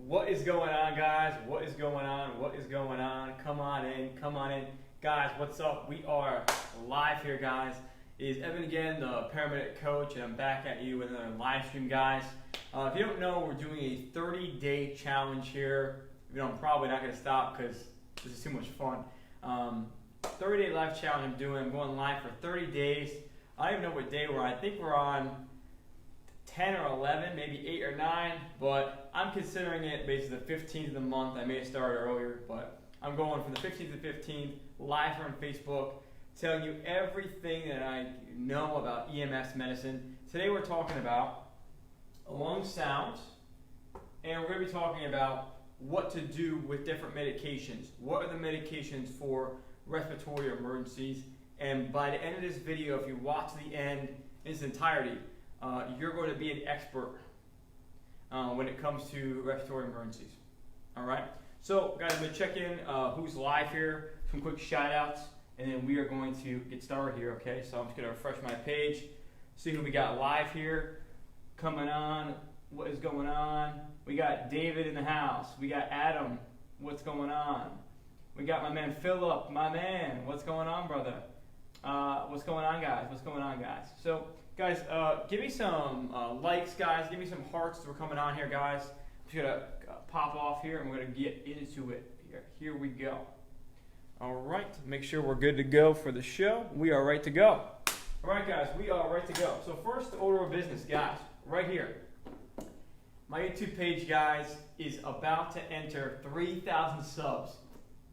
What is going on, guys? What is going on? What is going on? Come on in, come on in. Guys, what's up? We are live here, guys. It is Evan again, the paramedic coach, and I'm back at you with another live stream, guys. If you don't know, we're doing a 30-day challenge here. You know, I'm probably not going to stop because this is too much fun. 30-day live challenge I'm doing. I'm going live for 30 days. I don't even know what day we're on. I think we're on 10 or 11, maybe 8 or 9, but I'm considering it basically the 15th of the month. I may have started earlier, but I'm going from the 15th to the 15th, live here on Facebook, telling you everything that I know about EMS medicine. Today we're talking about lung sounds, and we're going to be talking about what to do with different medications. What are the medications for respiratory emergencies? And by the end of this video, if you watch the end in its entirety, you're going to be an expert when it comes to respiratory emergencies. All right. So, guys, I'm going to check in who's live here, some quick shout outs, and then we are going to get started here. Okay. So I'm just going to refresh my page, see who we got live here, coming on. What is going on? We got David in the house. We got Adam. What's going on? We got my man Philip. My man. What's going on, brother? What's going on, guys? What's going on, guys? So, guys, give me some likes, guys. Give me some hearts. We're coming on here, guys. I'm just going to pop off here, and we're going to get into it. Here we go. All right. Make sure we're good to go for the show. We are right to go. All right, guys. We are right to go. So first order of business, guys, right here. My YouTube page, guys, is about to enter 3,000 subs.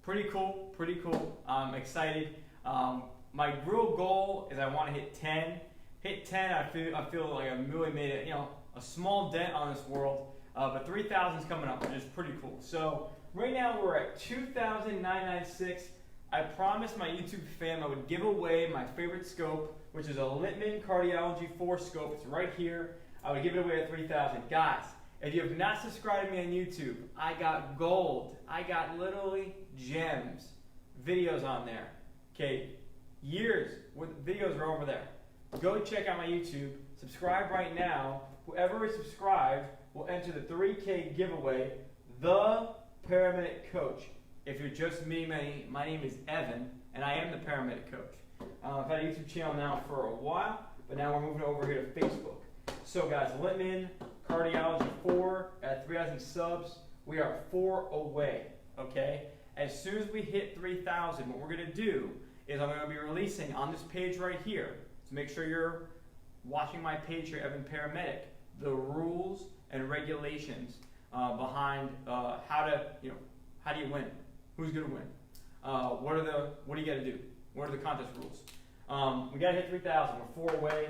Pretty cool. Pretty cool. I'm excited. My real goal is I want to hit 10. Hit 10, I feel like I've really made it, a small dent on this world. But 3,000 is coming up, which is pretty cool. So right now we're at 2,996. I promised my YouTube fam I would give away my favorite scope, which is a Littman Cardiology 4 scope. It's right here. I would give it away at 3,000. Guys, if you have not subscribed to me on YouTube, I got gold. I got literally gems, videos on there. Okay, years with videos are over there. Go check out my YouTube. Subscribe right now. Whoever is subscribed will enter the 3K giveaway, The Paramedic Coach. If you're just me, my name is Evan, and I am the Paramedic Coach. I've had a YouTube channel now for a while, but now we're moving over here to Facebook. So guys, Littman Cardiology 4 at 3,000 subs. We are 4 away, okay? As soon as we hit 3,000, what we're going to do is I'm going to be releasing on this page right here. So make sure you're watching my page here, Evan Paramedic, the rules and regulations behind how do you win? Who's going to win? What do you got to do? What are the contest rules? We got to hit 3,000. We're 4 away.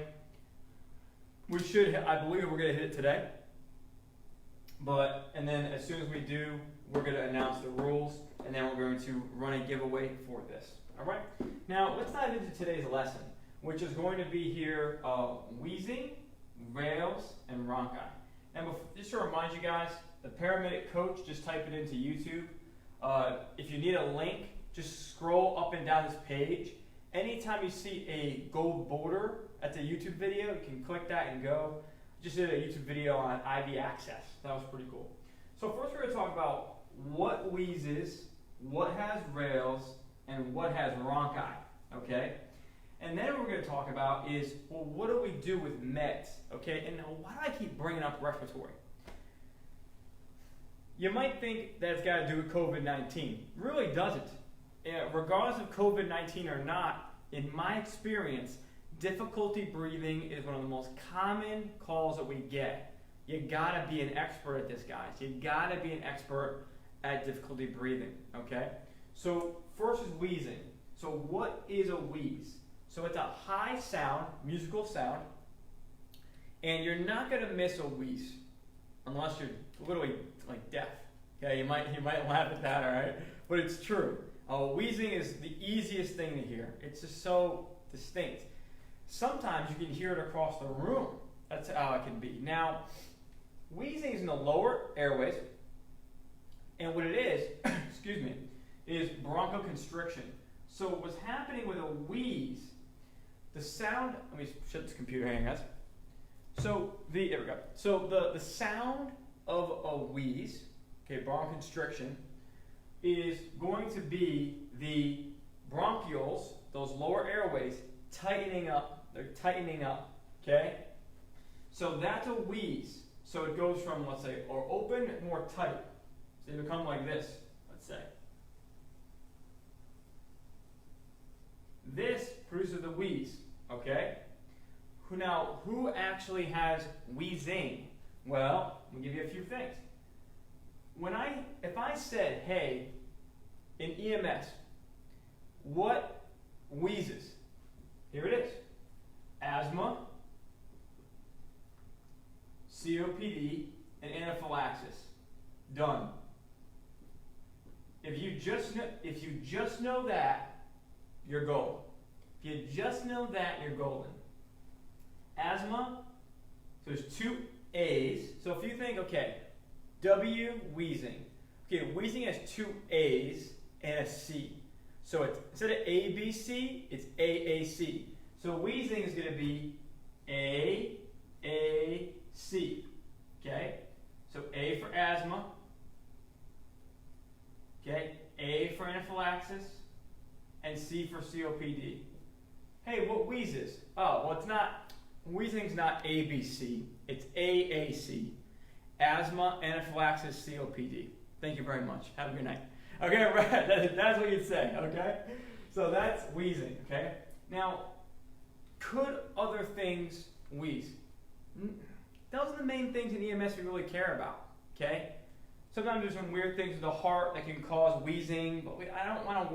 We should, I believe we're going to hit it today. And then as soon as we do, we're going to announce the rules, and then we're going to run a giveaway for this. All right? Now, let's dive into today's lesson, which is going to be here Wheezing, Rales, and Rhonchi. And just to remind you guys, the Paramedic Coach, just type it into YouTube. If you need a link, just scroll up and down this page. Anytime you see a gold border at the YouTube video, you can click that and go. Just did a YouTube video on IV access. That was pretty cool. So first we're going to talk about what wheezes, what has Rales, and what has Rhonchi, okay? And then what we're going to talk about is, well, what do we do with meds, okay? And why do I keep bringing up respiratory? You might think that it's got to do with COVID-19. Really doesn't. Regardless of COVID-19 or not, in my experience, difficulty breathing is one of the most common calls that we get. You got to be an expert at this, guys. You got to be an expert at difficulty breathing, okay? So first is wheezing. So what is a wheeze? So it's a high sound, musical sound, and you're not going to miss a wheeze unless you're literally like deaf. Okay, you might laugh at that, all right? But it's true. Wheezing is the easiest thing to hear. It's just so distinct. Sometimes you can hear it across the room. That's how it can be. Now, wheezing is in the lower airways, and what it is, excuse me, is bronchoconstriction. So what's happening with a wheeze, the sound, let me shut this computer, hang on guys. So there we go. So the sound of a wheeze okay, bronchoconstriction, is going to be the bronchioles, those lower airways, tightening up. They're tightening up, okay? So that's a wheeze. So it goes from, let's say, or open, more tight. So they become like this, let's say. This produces the wheeze, okay? Who actually has wheezing? Well, let me give you a few things. If I said, hey, in EMS, what wheezes? Here it is. Asthma, COPD, and anaphylaxis. Done. If you just know that, you're golden. If you just know that, you're golden. Asthma, so there's two A's. So if you think, okay, W, wheezing. Okay, wheezing has two A's and a C. So it's, instead of ABC, it's AAC. So wheezing is going to be AAC. Okay? So A for asthma. Okay? A for anaphylaxis. And C for COPD. Hey, what wheezes? Oh, well, it's not, wheezing's not ABC. It's AAC. Asthma, anaphylaxis, COPD. Thank you very much. Have a good night. Okay, right. That's what you'd say, okay? So that's wheezing, okay? Now, could other things wheeze? Those are the main things in EMS we really care about, okay? Sometimes there's some weird things with the heart that can cause wheezing, but I don't want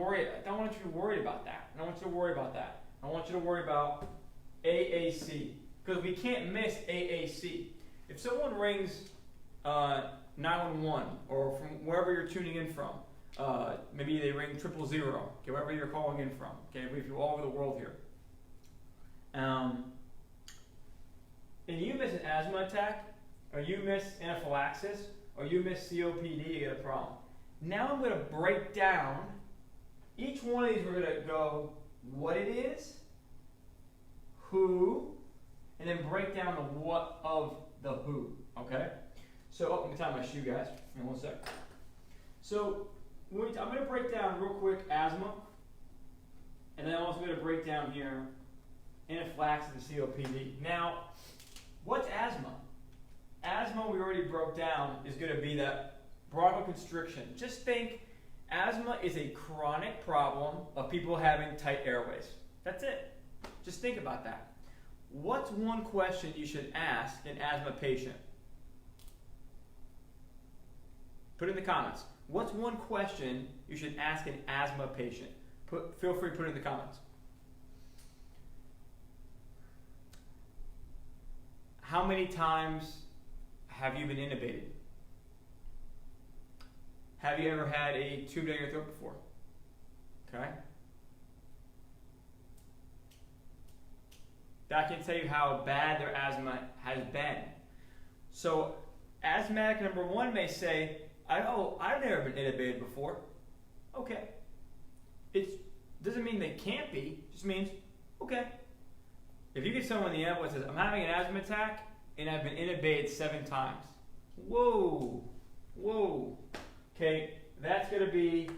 you to worry about that. I don't want you to worry about that. I want you to worry about AAC, because we can't miss AAC. If someone rings 911, or from wherever you're tuning in from, maybe they ring 000, okay, wherever you're calling in from, okay, if you're all over the world here. And you miss an asthma attack, or you miss anaphylaxis, or you miss COPD, you get a problem. Now I'm going to break down each one of these. We're going to go what it is, who, and then break down the what of the who, okay? So, let me tie my shoe, guys, in 1 sec. So, I'm going to break down real quick asthma, and then I'm also going to break down here anaphylaxis and COPD. Now, what's asthma? Asthma, we already broke down, is going to be that bronchoconstriction. Just think, asthma is a chronic problem of people having tight airways. That's it. Just think about that. What's one question you should ask an asthma patient? Put it in the comments. What's one question you should ask an asthma patient? Feel free to put it in the comments. How many times have you been intubated? Have you ever had a tube down your throat before? Okay. That can tell you how bad their asthma has been. So, asthmatic number one may say, I've never been intubated before. Okay. It doesn't mean they can't be, it just means, okay. If you get someone in the ambulance that says, I'm having an asthma attack and I've been intubated 7 times. Whoa, whoa. Okay, that's going to be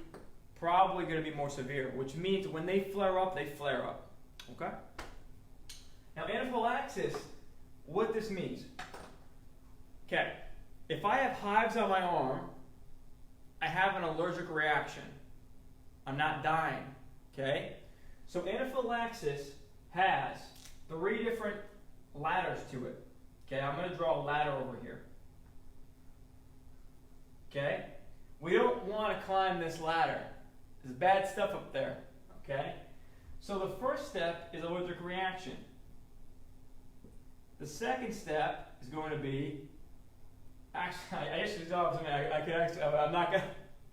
probably going to be more severe, which means when they flare up, they flare up. Okay? Now, anaphylaxis, what this means. Okay, if I have hives on my arm, I have an allergic reaction. I'm not dying. Okay? So anaphylaxis has 3 different ladders to it. Okay, I'm going to draw a ladder over here. Okay? We don't want to climb this ladder. There's bad stuff up there. Okay? So the first step is allergic reaction. The second step is going to be, actually, I actually saw something I could actually, I'm not going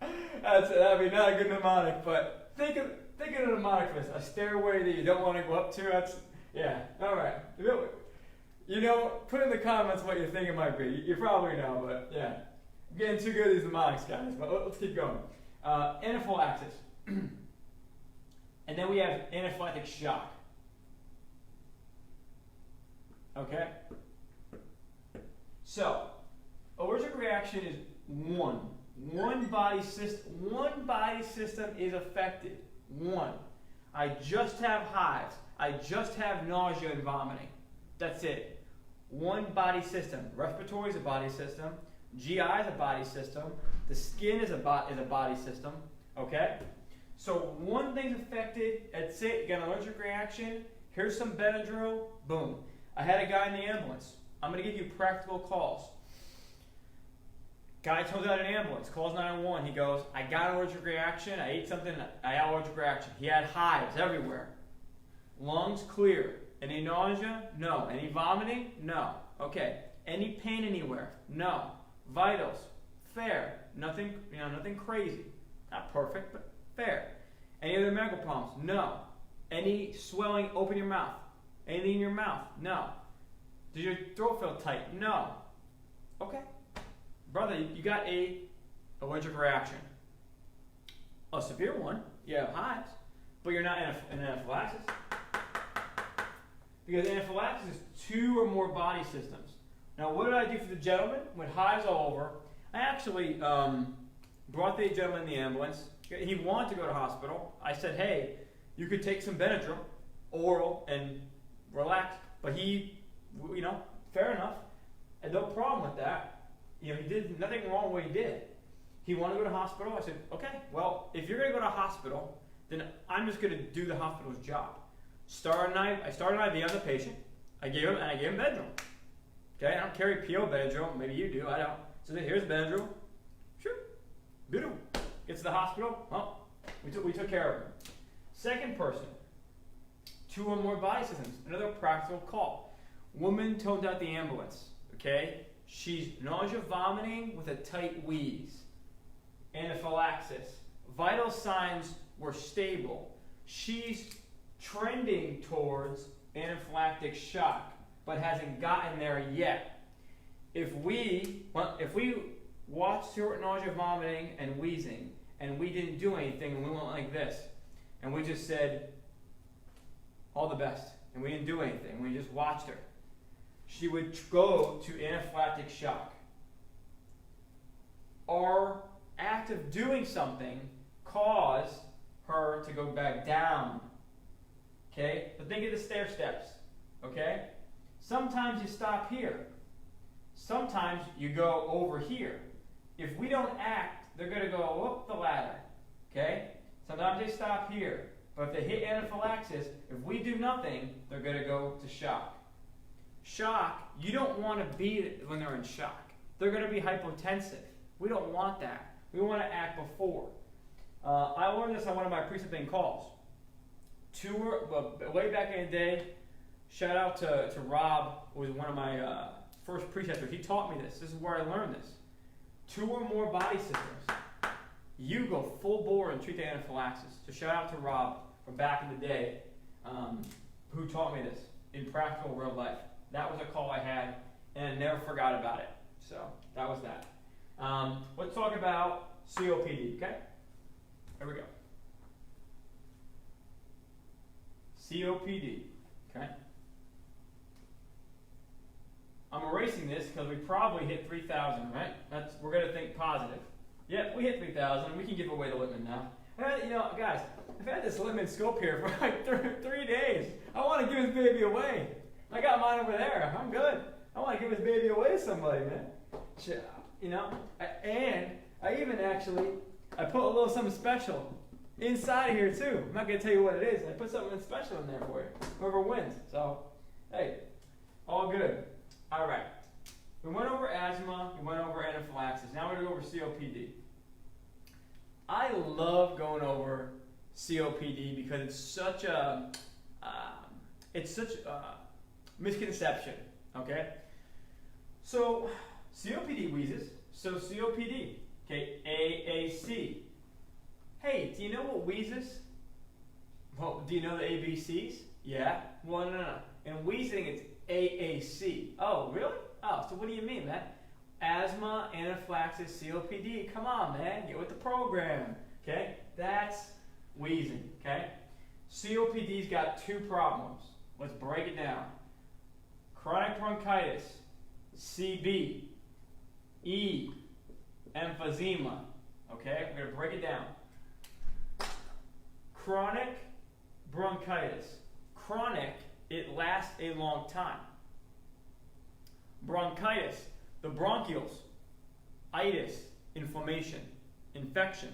to, that'd be not a good mnemonic, but think of a mnemonic for this. A stairway that you don't want to go up to, that's, yeah, all right. You know, put in the comments what you think it might be. You probably know, but yeah. I'm getting too good at these mnemonics, guys, but let's keep going. Anaphylaxis. And then we have anaphylactic shock. Okay? So, allergic reaction is 1. One body system is affected. One. I just have hives. I just have nausea and vomiting. That's it. One body system. Respiratory is a body system. GI is a body system. The skin is a body system. Okay? So one thing's affected. That's it. You got an allergic reaction. Here's some Benadryl. Boom. I had a guy in the ambulance. I'm going to give you practical calls. Guy comes out in an ambulance, calls 911. He goes, I got an allergic reaction. I ate something. I had an allergic reaction. He had hives everywhere. Lungs clear. Any nausea? No. Any vomiting? No. Okay. Any pain anywhere? No. Vitals? Fair. Nothing, nothing crazy. Not perfect, but fair. Any other medical problems? No. Any swelling? Open your mouth. Anything in your mouth? No. Does your throat feel tight? No. Okay. Brother, you got a allergic reaction. A severe one. You have hives, but you're not in anaphylaxis. Because anaphylaxis is 2 or more body systems. Now, what did I do for the gentleman with hives all over? I actually brought the gentleman in the ambulance. He wanted to go to hospital. I said, hey, you could take some Benadryl, oral, and relax. But he, fair enough. Had no problem with that. He did nothing wrong with what he did. He wanted to go to hospital. I said, okay, well, if you're going to go to hospital, then I'm just going to do the hospital's job. I started an IV on the patient. I gave him Benadryl. Okay, I don't carry PO Benadryl. Maybe you do. I don't. So here's Benadryl. Sure. Beautiful. Gets to the hospital. Well, we took care of him. Second person. 2 or more body systems. Another practical call. Woman told out the ambulance. Okay. She's nausea, vomiting with a tight wheeze. Anaphylaxis. Vital signs were stable. She's trending towards anaphylactic shock, but hasn't gotten there yet. If we watched short nausea, vomiting, and wheezing, and we didn't do anything, and we went like this, and we just said, all the best, and we didn't do anything, we just watched her, she would go to anaphylactic shock. Our act of doing something caused her to go back down. Okay? But think of the stair steps. Okay? Sometimes you stop here. Sometimes you go over here. If we don't act, they're going to go up the ladder. Okay? Sometimes they stop here. But if they hit anaphylaxis, if we do nothing, they're going to go to shock. Shock, you don't want to be when they're in shock. They're going to be hypotensive. We don't want that. We want to act before. I learned this on one of my precepting calls. Way back in the day, shout out to Rob, who was one of my first preceptors. He taught me this. This is where I learned this. 2 or more body systems. You go full bore and treat the anaphylaxis. So shout out to Rob from back in the day, who taught me this in practical real life. That was a call I had, and I never forgot about it. So that was that. Let's talk about COPD, okay? Here we go. COPD, okay? I'm erasing this because we probably hit 3,000, right? We're going to think positive. Yeah, we hit 3,000. We can give away the Littman now. Guys, I've had this Littman scope here for like 3 days. I want to give this baby away. I got mine over there. I'm good. I want to give this baby away to somebody, man. And I even I put a little something special inside of here too. I'm not going to tell you what it is. I put something special in there for you. Whoever wins. So, hey, all good. All right. We went over asthma. We went over anaphylaxis. Now we're going to go over COPD. I love going over COPD because it's such a misconception. Okay. So COPD wheezes. So COPD. Okay. AAC. Hey, do you know what wheezes? Well, do you know the ABCs? Yeah. Well, no. In wheezing, it's AAC. Oh, really? Oh, so what do you mean, man? Asthma, anaphylaxis, COPD. Come on, man. Get with the program. Okay? That's wheezing. Okay? COPD's got 2 problems. Let's break it down. Chronic bronchitis, CB, E, emphysema. Okay, we're going to break it down. Chronic bronchitis. Chronic, it lasts a long time. Bronchitis, the bronchioles, itis, inflammation, infection.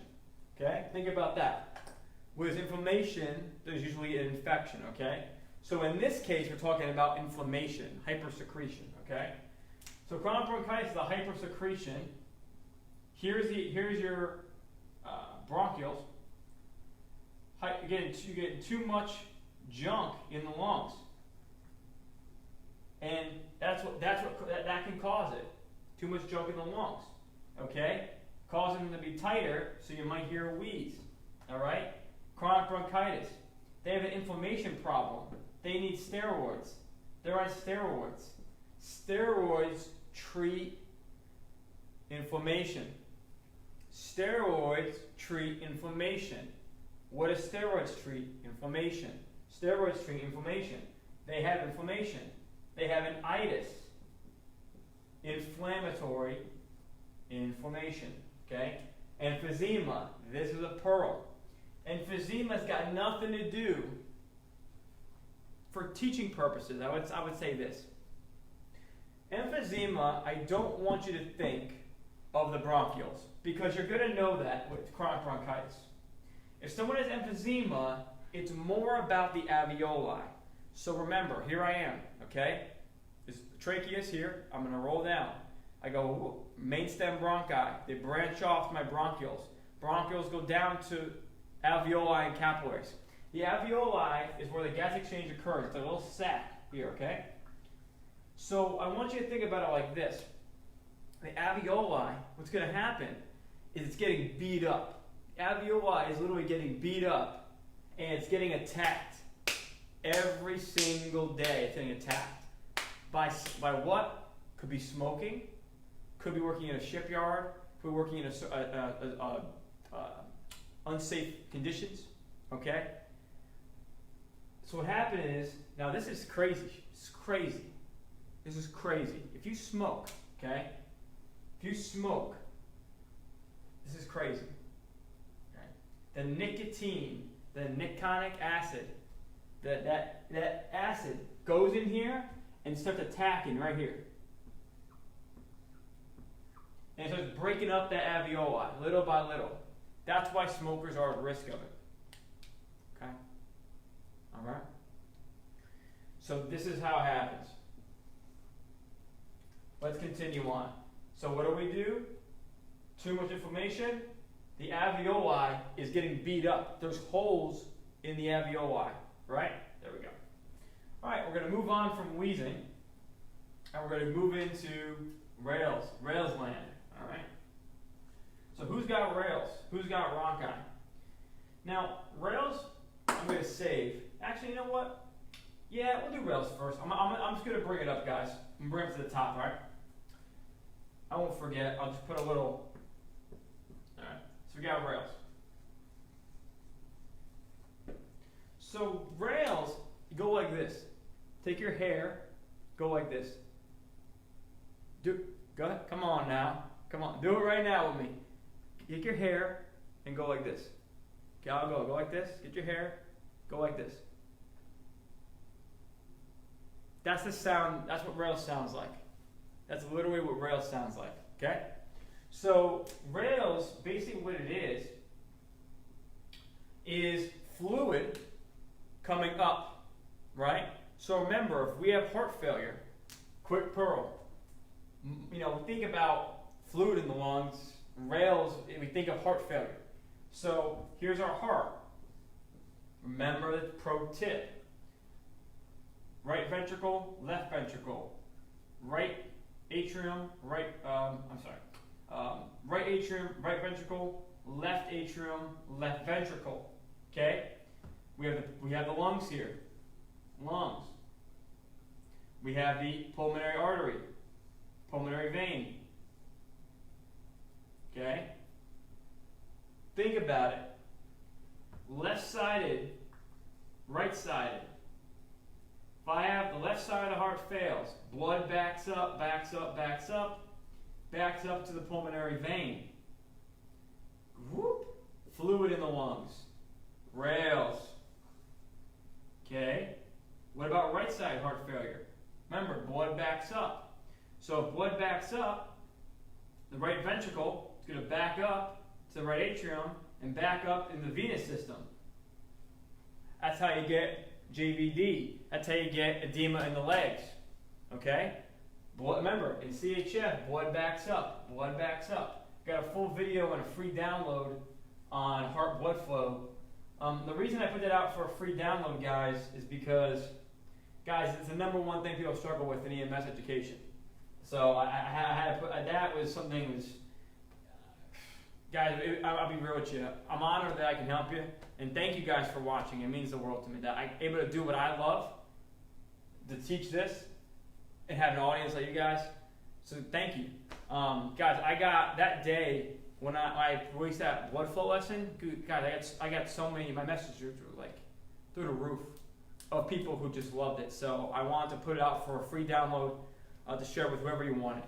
Okay, think about that. With inflammation, there's usually an infection. Okay, so in this case, we're talking about inflammation, hypersecretion. Okay, so chronic bronchitis is a hypersecretion. Here's your bronchioles. You're getting too much junk in the lungs, and that can cause it. Too much junk in the lungs. Okay, causing them to be tighter, so you might hear a wheeze. All right, chronic bronchitis. They have an inflammation problem. They need steroids. They're on steroids. Steroids treat inflammation. Steroids treat inflammation. What do steroids treat? Inflammation. Steroids treat inflammation. They have inflammation. They have an itis. Inflammatory inflammation. Okay? Emphysema. This is a pearl. Emphysema's got nothing to do, for teaching purposes, I would say this. Emphysema, I don't want you to think of the bronchioles, because you're going to know that with chronic bronchitis. If someone has emphysema, it's more about the alveoli. So remember, here I am, okay? This trachea is here. I'm going to roll down. I go main stem bronchi. They branch off to my bronchioles. Bronchioles go down to alveoli and capillaries. The alveoli is where the gas exchange occurs. It's a little sac here, okay? So I want you to think about it like this. The alveoli, what's going to happen is it's getting beat up. The alveoli is literally getting beat up, and it's getting attacked every single day. It's getting attacked by what? Could be smoking, could be working in a shipyard, could be working in unsafe conditions. Okay. So what happened is, now this is crazy. It's crazy. This is crazy. If you smoke, okay? If you smoke, this is crazy. Okay? The nicotine, the niconic acid, that acid goes in here and starts attacking right here. And it starts breaking up that alveoli little by little. That's why smokers are at risk of it. Okay? All right? So this is how it happens. Let's continue on. So what do? Too much inflammation. The alveoli is getting beat up. There's holes in the alveoli, right? There we go. All right, we're going to move on from wheezing, and we're going to move into Rales land. All right. So who's got Rales? Who's got Rhonchi? Now, Rales, I'm going to save. Actually, you know what? Yeah, we'll do Rales first. I'm just going to bring it up, guys. I'm going to bring it to the top, right? I won't forget. I'll just put a little. All right. So we got Rales. So Rales, you go like this. Take your hair, go like this. Go ahead. Come on now. Come on. Do it right now with me. Get your hair and go like this. Okay, I'll go. Go like this. Get your hair. Go like this. That's the sound. That's what Rales sounds like. That's literally what Rales sounds like. Okay? So Rales, basically what it is fluid coming up, right? So remember, if we have heart failure, quick pearl. You know, think about fluid in the lungs. Rales, we think of heart failure. So here's our heart. Remember the pro tip. Right ventricle, left ventricle. Right atrium, right atrium, right ventricle, left atrium, left ventricle. Okay? We have the lungs here. Lungs. We have the pulmonary artery, pulmonary vein. Okay? Think about it. Left-sided, right-sided. If I have the left side of the heart fails, blood backs up, backs up, backs up, backs up to the pulmonary vein. Whoop, fluid in the lungs. Rales. Okay. What about right side heart failure? Remember, blood backs up. So if blood backs up, the right ventricle is going to back up to the right atrium and back up in the venous system. That's how you get JVD. That's how you get edema in the legs. Okay? Blood, remember, in CHF, blood backs up. Blood backs up. Got a full video and a free download on heart blood flow. The reason I put that out for a free download, guys, is because, guys, it's the #1 thing people struggle with in EMS education. So I had to put that was something was. Guys, I'll be real with you. I'm honored that I can help you, and thank you guys for watching. It means the world to me that I'm able to do what I love, to teach this, and have an audience like you guys. So thank you, guys. I got that day when I released that blood flow lesson. Guys, I got so many. My messages were like through the roof of people who just loved it. So I wanted to put it out for a free download to share with whoever you want it.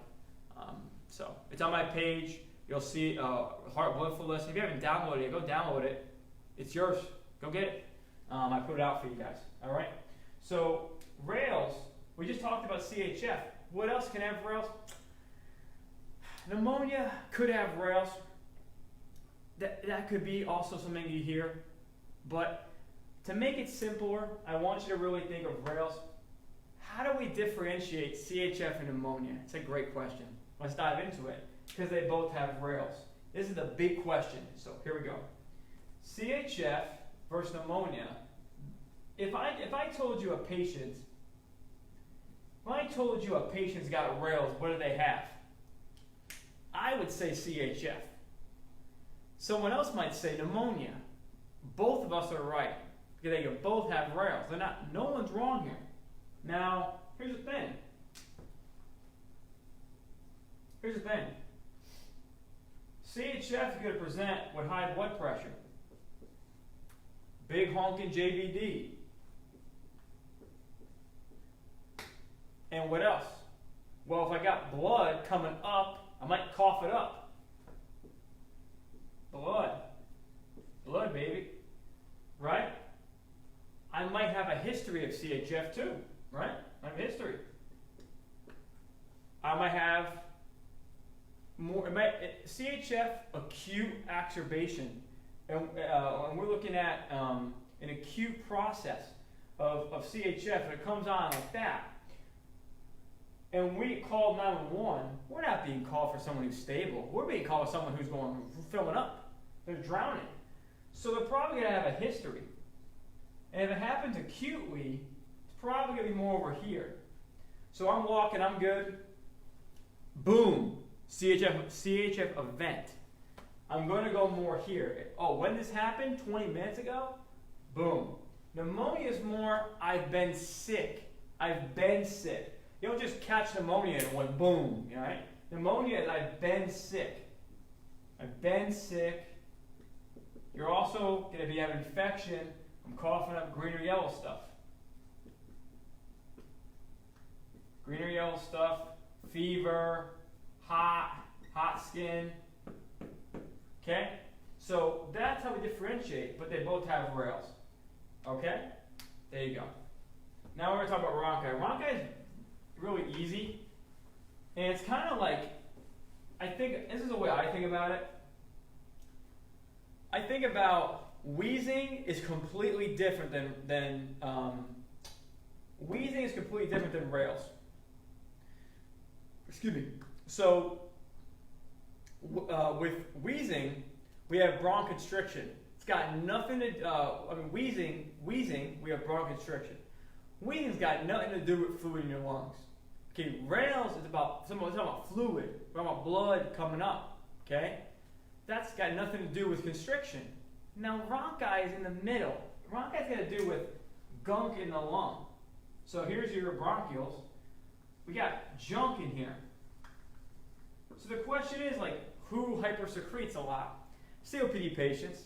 So it's on my page. You'll see heart blood flow lesson. If you haven't downloaded it, go download it. It's yours. Go get it. I put it out for you guys. All right. So Rales. We just talked about CHF. What else can have Rales? Pneumonia could have Rales. That could be also something you hear. But to make it simpler, I want you to really think of Rales. How do we differentiate CHF and pneumonia? It's a great question. Let's dive into it. Because they both have Rales. This is the big question. So here we go. CHF versus pneumonia. If I told you a patient's got Rales, what do they have? I would say CHF. Someone else might say pneumonia. Both of us are right. Because they can both have Rales. No one's wrong here. Now, here's the thing. CHF is going to present with high blood pressure. Big honking JVD. And what else? Well, if I got blood coming up, I might cough it up. Blood, baby. Right? I might have a history of CHF too. Right? I have a history. I might have CHF acute exacerbation, and we're looking at an acute process of CHF, and it comes on like that. And we call 911. We're not being called for someone who's stable. We're being called for someone who's filling up. They're drowning. So they're probably going to have a history. And if it happens acutely, it's probably going to be more over here. So I'm walking, I'm good. Boom. CHF event. I'm going to go more here. Oh, when this happened? 20 minutes ago? Boom. Pneumonia is more, I've been sick. You don't just catch pneumonia and went boom, right? Pneumonia is I've been sick. You're also going to be having infection from coughing up green or yellow stuff. Fever, hot skin. Okay? So that's how we differentiate, but they both have Rales. Okay? There you go. Now we're going to talk about Rhonchi. Rhonchi is really easy, and it's kind of like, I think, this is the way I think about it. I think about wheezing is completely different than Rales. Excuse me. So with wheezing, we have bronchoconstriction. It's got nothing to. Wheezing. We have bronchoconstriction. Wheezing's got nothing to do with fluid in your lungs. Okay, Rales is about fluid. We're talking about blood coming up. Okay, that's got nothing to do with constriction. Now Rhonchi is in the middle. Rhonchi's got to do with gunk in the lung. So here's your bronchioles. We got junk in here. So the question is, like, who hypersecretes a lot? COPD patients.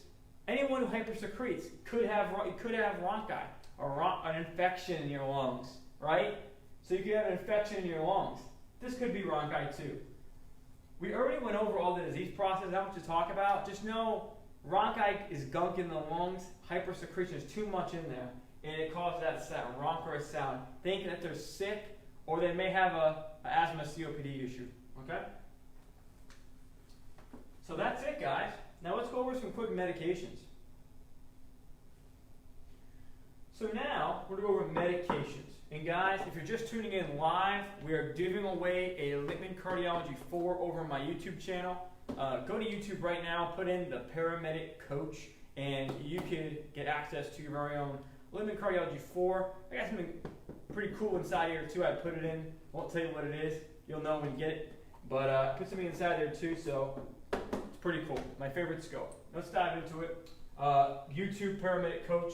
Anyone who hypersecretes could have Rhonchi, or an infection in your lungs, right? So you could have an infection in your lungs. This could be Rhonchi too. we already went over all the disease process, not much to talk about. Just know rhonchi is gunk in the lungs, hypersecretion is too much in there, and it causes that sound, rhonchorous sound, thinking that they're sick or they may have a asthma COPD issue, okay? So that's it, guys. Now let's go over some quick medications. So now we're going to go over medications. And guys, if you're just tuning in live, we are giving away a Littman Cardiology 4 over my YouTube channel. Go to YouTube right now, put in the Paramedic Coach, and you can get access to your very own Littman Cardiology 4. I got something pretty cool inside here too. I put it in. Won't tell you what it is. You'll know when you get it. But put something inside there too, so it's pretty cool. My favorite scope. Let's dive into it. YouTube Paramedic Coach.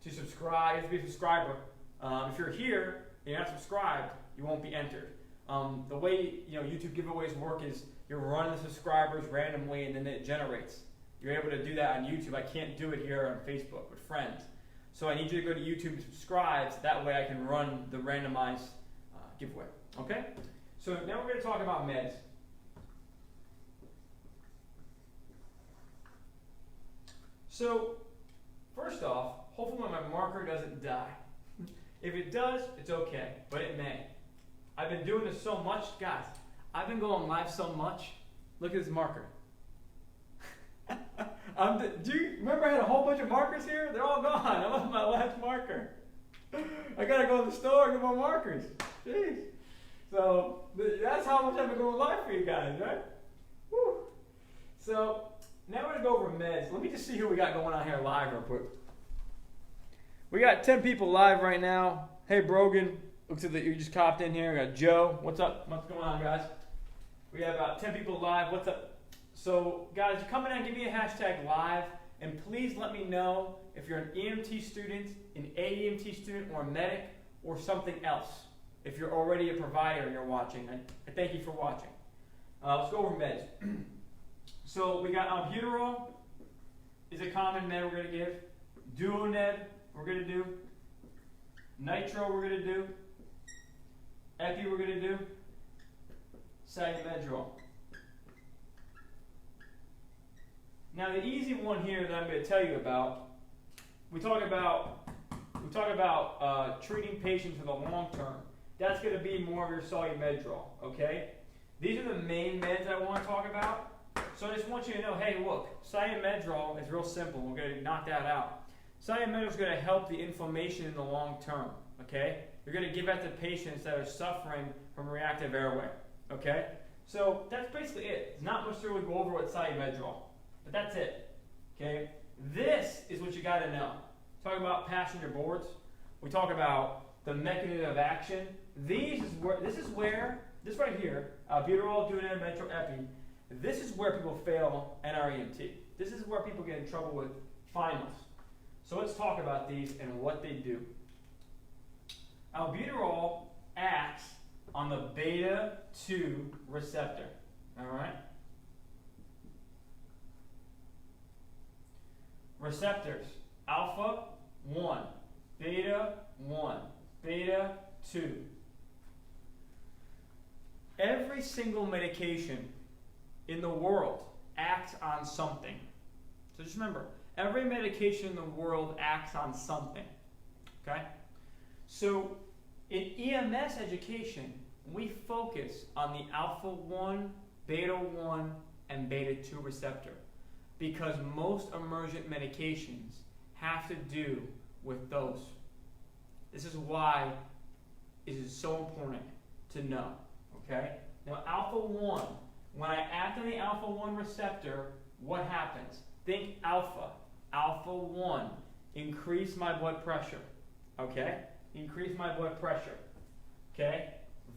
To subscribe, you have to be a subscriber. If you're here and you're not subscribed, you won't be entered. The way YouTube giveaways work is you're running the subscribers randomly and then it generates. You're able to do that on YouTube. I can't do it here on Facebook with friends. So I need you to go to YouTube and subscribe, so that way I can run the randomized giveaway. Okay? So now we're going to talk about meds. So first off, hopefully my marker doesn't die. If it does, it's okay, but it may. I've been doing this so much, guys. I've been going live so much. Look at this marker. Do you remember I had a whole bunch of markers here? They're all gone. I lost my last marker. I gotta go to the store and get more markers. Jeez. So that's how much I've been going live for you guys, right? Whew. So now we're gonna go over meds. Let me just see who we got going on here live real quick. We got 10 people live right now. Hey, Brogan. Looks like you just copped in here. We got Joe. What's up? What's going on, guys? We have about 10 people live. What's up? So, guys, come in and give me a hashtag live. And please let me know if you're an EMT student, an AEMT student, or a medic, or something else. If you're already a provider and you're watching. I thank you for watching. Let's go over meds. So, we got Albuterol is a common med we're going to give. Duoneb. We're going to do nitro, we're going to do epi, we're going to do Salumedrol. Now the easy one here that I'm going to tell you about, we talk about treating patients for the long term. That's going to be more of your Salumedrol, okay? These are the main meds I want to talk about. So I just want you to know, hey, look, Salumedrol is real simple. We're going to knock that out. Salumedrol is going to help the inflammation in the long term, okay? You're going to give that to patients that are suffering from reactive airway, okay? So that's basically it. It's not much to really go over with Salumedrol, but that's it, okay? This is what you got to know. Talk about passenger boards. We talk about the mechanism of action. This right here, Albuterol, Duoneb, Metro, Epi, this is where people fail NREMT. This is where people get in trouble with finals. So let's talk about these and what they do. Albuterol acts on the beta-2 receptor, all right? Receptors, alpha 1, beta 1, beta 2. Every single medication in the world acts on something. So just remember, every medication in the world acts on something, okay? So in EMS education, we focus on the alpha 1, beta 1, and beta 2 receptor because most emergent medications have to do with those. This is why it is so important to know, okay? Now alpha 1, when I act on the alpha 1 receptor, what happens? Think alpha. Alpha 1, increase my blood pressure, okay? Increase my blood pressure, okay?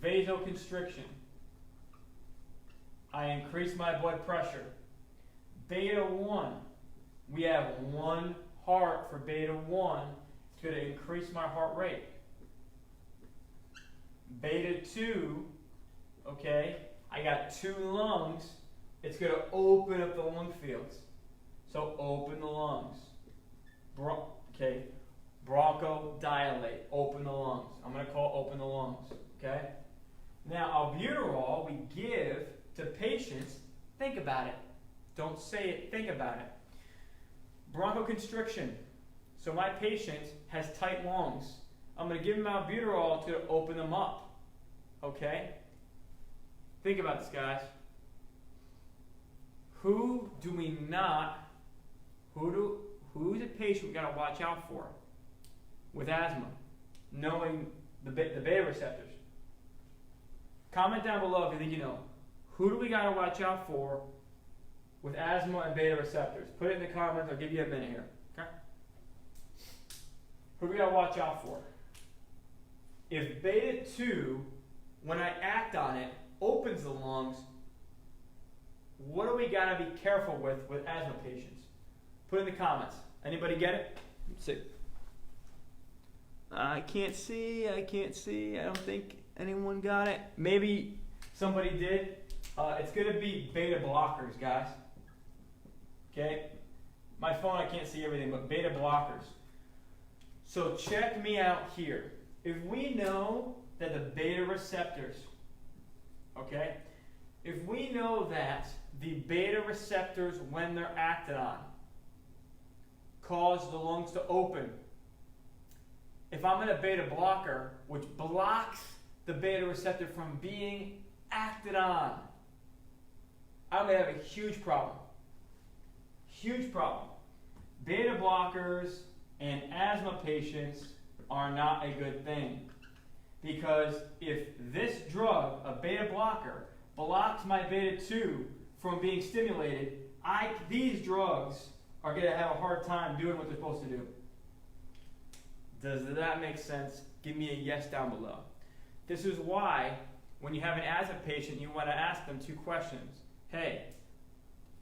Vasoconstriction, I increase my blood pressure. Beta 1, we have one heart for beta 1, it's going to increase my heart rate. Beta 2, okay, I got 2 lungs, it's going to open up the lung fields. So open the lungs. Okay, bronchodilate, open the lungs. I'm going to call open the lungs, okay? Now albuterol we give to to patients, think about it. Don't say it, think about it. Bronchoconstriction. So my patient has tight lungs. I'm going to give him albuterol to open them up. Okay? Think about this, guys. Who's a patient we got to watch out for with asthma, knowing the beta receptors? Comment down below if you think you know. Who do we got to watch out for with asthma and beta receptors? Put it in the comments. I'll give you a minute here. Okay? Who do we got to watch out for? If beta 2, when I act on it, opens the lungs, what do we got to be careful with asthma patients? Put it in the comments. Anybody get it? Let's see. I can't see. I don't think anyone got it. Maybe somebody did. It's going to be beta blockers, guys. Okay? My phone, I can't see everything, but beta blockers. So check me out here. If we know that the beta receptors, okay? If we know that the beta receptors, when they're acted on, cause the lungs to open. If I'm in a beta blocker, which blocks the beta receptor from being acted on, I'm going to have a huge problem. Huge problem. Beta blockers and asthma patients are not a good thing. Because if this drug, a beta blocker, blocks my beta 2 from being stimulated, these drugs are going to have a hard time doing what they're supposed to do. Does that make sense? Give me a yes down below. This is why when you have an asthma patient, you want to ask them 2 questions. Hey,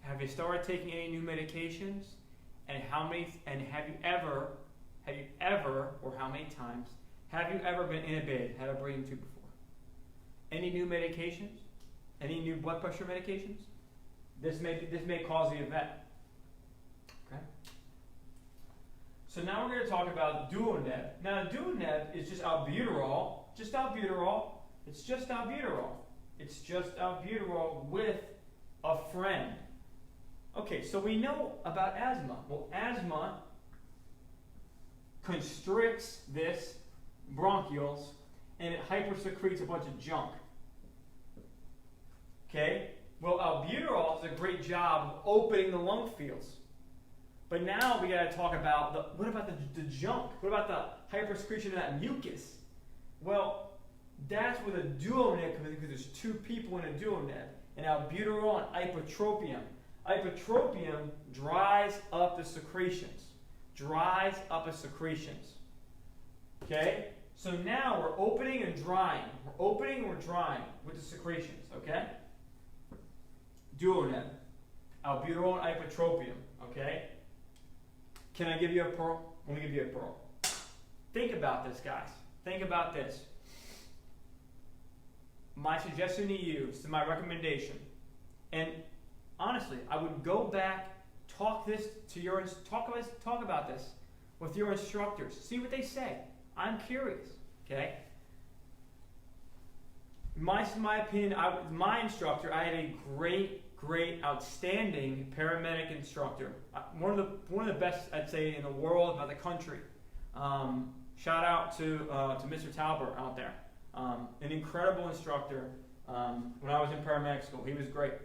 have you started taking any new medications? And have you ever, or how many times, have you ever been intubated, had a breathing tube before? Any new medications? Any new blood pressure medications? This may cause the event. Okay? So now we're going to talk about DuoNeb. Now DuoNeb is just albuterol. It's just albuterol with a friend. Okay, so we know about asthma. Well, asthma constricts this bronchioles and it hypersecretes a bunch of junk. Okay? Well, albuterol does a great job of opening the lung fields. But now we got to talk about what about the junk? What about the hypersecretion of that mucus? Well, that's where the DuoNeb comes in, because there's 2 people in a DuoNeb, an albuterol and ipratropium. Ipratropium dries up the secretions. Okay? So now we're opening and drying. We're drying with the secretions, okay? DuoNeb, albuterol and ipratropium, okay? Can I give you a pearl? Let me give you a pearl. Think about this, guys. Think about this. My suggestion to you, this is my recommendation, and honestly, I would go back, talk about this with your instructors. See what they say. I'm curious. Okay. My opinion. My instructor. I had a great, outstanding paramedic instructor. One of the best, I'd say, in the world, about the country. Shout out to Mr. Talbert out there. An incredible instructor. When I was in paramedic school, he was great.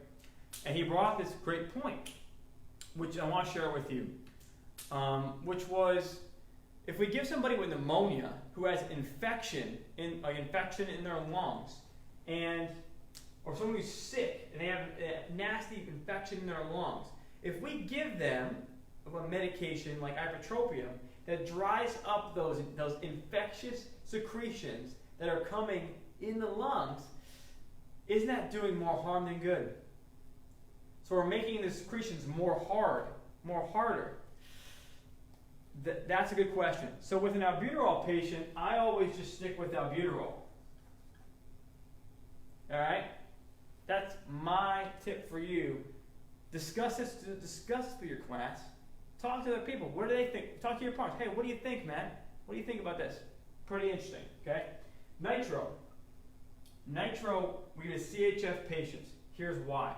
And he brought this great point, which I want to share with you, which was, if we give somebody with pneumonia who has infection in their lungs, or someone who's sick and they have a nasty infection in their lungs, if we give them a medication like ipratropium that dries up those infectious secretions that are coming in the lungs, isn't that doing more harm than good? So we're making the secretions more harder. That's a good question. So with an albuterol patient, I always just stick with albuterol. All right? That's my tip for you. Discuss this with your class. Talk to other people. What do they think? Talk to your partners. Hey, what do you think, man? What do you think about this? Pretty interesting, okay? Nitro, we get CHF patients. Here's why.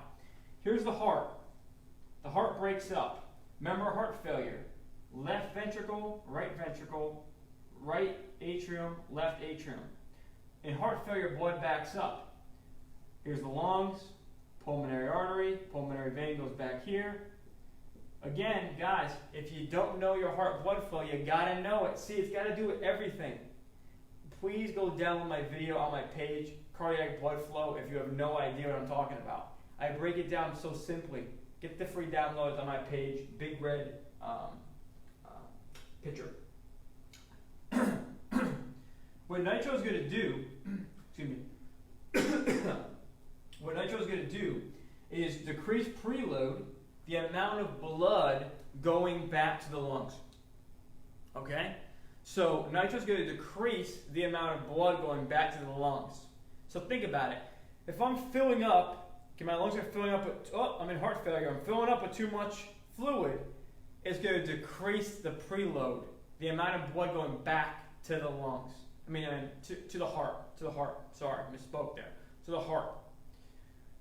Here's the heart. The heart breaks up. Remember heart failure. Left ventricle, right atrium, left atrium. In heart failure, blood backs up. Here's the lungs, pulmonary artery, pulmonary vein goes back here. Again, guys, if you don't know your heart blood flow, you gotta know it. See, it's gotta do with everything. Please go download my video on my page, Cardiac Blood Flow, if you have no idea what I'm talking about. I break it down so simply. Get the free downloads on my page, big red picture. What nitro is going to do, excuse me, what nitro is going to do is decrease preload, the amount of blood going back to the lungs. Okay? So nitro is going to decrease the amount of blood going back to the lungs. So think about it. If I'm filling up, okay, my lungs are filling up with, I'm in heart failure, I'm filling up with too much fluid, it's going to decrease the preload, the amount of blood going back to the lungs. To the heart, sorry, misspoke there, to the heart.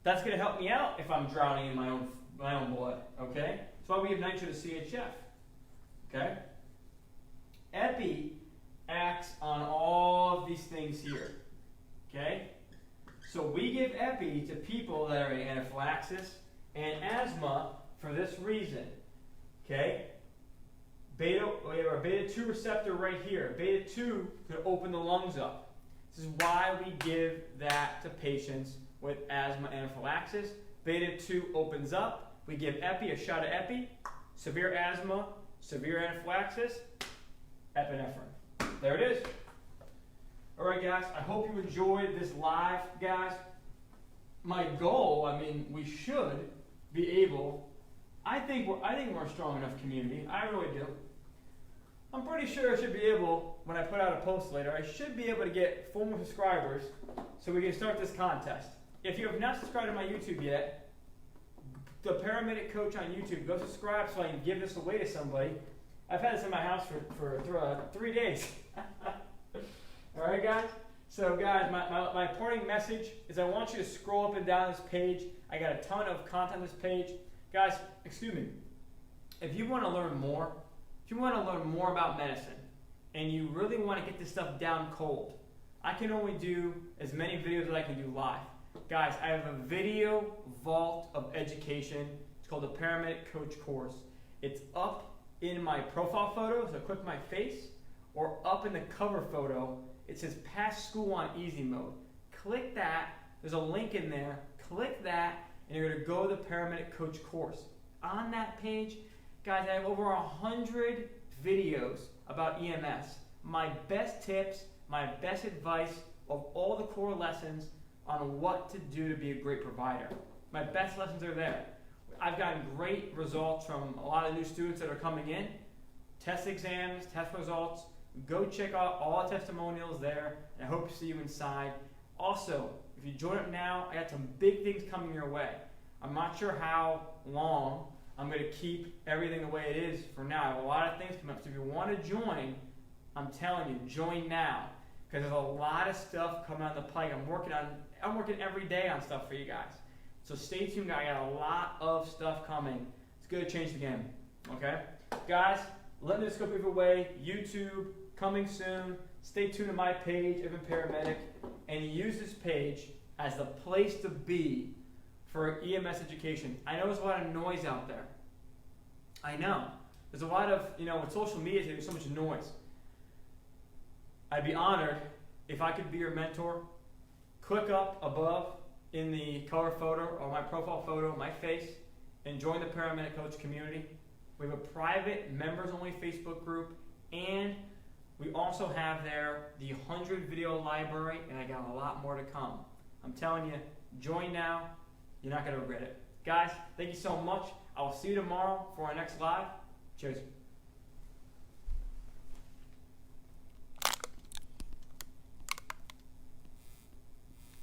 That's going to help me out if I'm drowning in my own blood, okay? That's why we give nitro to CHF, okay? Epi acts on all of these things here, okay? So we give epi to people that are in anaphylaxis and asthma for this reason, okay? We have our beta-2 receptor right here. Beta-2 could open the lungs up. This is why we give that to patients with asthma and anaphylaxis. Beta-2 opens up. We give epi, a shot of epi. Severe asthma, severe anaphylaxis, epinephrine. There it is. All right, guys. I hope you enjoyed this live, guys. My goal, we should be able. I think we're a strong enough community. I really do. I'm pretty sure I should be able, when I put out a post later, I should be able to get 4 more subscribers so we can start this contest. If you have not subscribed to my YouTube yet, the Paramedic Coach on YouTube, go subscribe so I can give this away to somebody. I've had this in my house for 3 days. All right, guys? So, guys, my parting message is I want you to scroll up and down this page. I got a ton of content on this page. Guys, excuse me, if you want to learn more, about medicine, and you really want to get this stuff down cold, I can only do as many videos as I can do live. Guys, I have a video vault of education. It's called the Paramedic Coach course. It's up in my profile photo, so click my face, or up in the cover photo, it says Pass School on Easy Mode. Click that, there's a link in there, click that, and you're going to go to the Paramedic Coach course. On that page, guys, I have over 100 videos about EMS. My best tips, my best advice of all the core lessons on what to do to be a great provider. My best lessons are there. I've gotten great results from a lot of new students that are coming in. Test exams, test results. Go check out all the testimonials there, and I hope to see you inside. Also, if you join up now, I got some big things coming your way. I'm not sure how long I'm going to keep everything the way it is for now. I have a lot of things coming up, so if you want to join, I'm telling you, join now, because there's a lot of stuff coming down the pike. I'm working every day on stuff for you guys. So stay tuned, I got a lot of stuff coming. It's going to change the game, okay? Guys, let me just go give away. YouTube, coming soon. Stay tuned to my page, Evan Paramedic, and use this page as the place to be for EMS education. I know there's a lot of noise out there. I know. There's a lot of, with social media, there's so much noise. I'd be honored if I could be your mentor. Click up above in the cover photo or my profile photo, my face, and join the Paramedic Coach community. We have a private members-only Facebook group, and we also have there the 100 video library, and I got a lot more to come. I'm telling you, join now. You're not going to regret it. Guys, thank you so much. I will see you tomorrow for our next live. Cheers.